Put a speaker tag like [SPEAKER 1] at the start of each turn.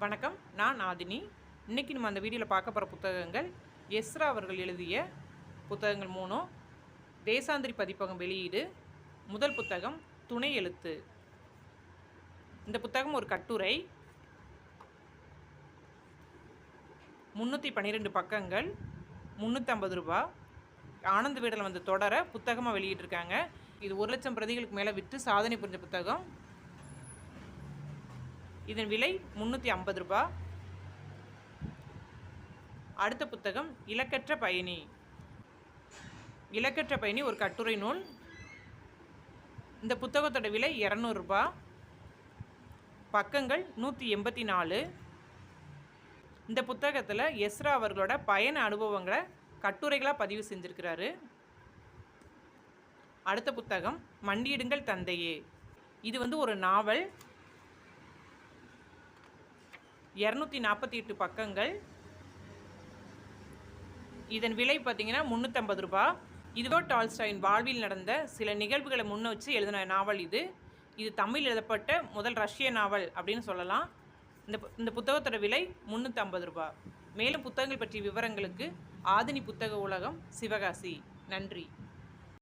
[SPEAKER 1] வணக்கம், நான் ஆதினி. இன்றைக்கி நம்ம அந்த வீடியோவில் பார்க்க போகிற புத்தகங்கள் எஸ்ரா அவர்கள் எழுதிய புத்தகங்கள் 3. தேசாந்திரி பதிப்பகம் வெளியீடு. முதல் புத்தகம் துணை எழுத்து. இந்த புத்தகம் ஒரு கட்டுரை, 312 பக்கங்கள், 350 ரூபா. ஆனந்த விகடனில் வந்து தொடர புத்தகமாக வெளியிட்டிருக்காங்க. இது 1,00,000 பிரதிகளுக்கு மேலே விற்று சாதனை புரிஞ்ச புத்தகம். இதன் விலை 350 ரூபா. அடுத்த புத்தகம் இலக்கற்ற பயணி. இலக்கற்ற பயணி ஒரு கட்டுரை நூல். இந்த புத்தகத்தோட விலை 200 ரூபா. பக்கங்கள் 184. இந்த புத்தகத்தில் எஸ்ரா அவர்களோட பயண அனுபவங்களை கட்டுரைகளாக பதிவு செஞ்சுருக்கிறாரு. அடுத்த புத்தகம் மண்டியிடுங்கள் தந்தையே. இது வந்து ஒரு நாவல். 248 பக்கங்கள். இதன் விலை பார்த்திங்கன்னா 350 ரூபா. இதுவோ டால்ஸ்டாயின் வாழ்வில் நடந்த சில நிகழ்வுகளை முன்ன வச்சு எழுதின நாவல் இது. இது தமிழ் எழுதப்பட்ட முதல் ரஷ்ய நாவல் அப்படின்னு சொல்லலாம். இந்த புத்தகத்தோட விலை 350 ரூபா. மேலும் புத்தகங்கள் பற்றிய விவரங்களுக்கு ஆதினி புத்தக உலகம், சிவகாசி. நன்றி.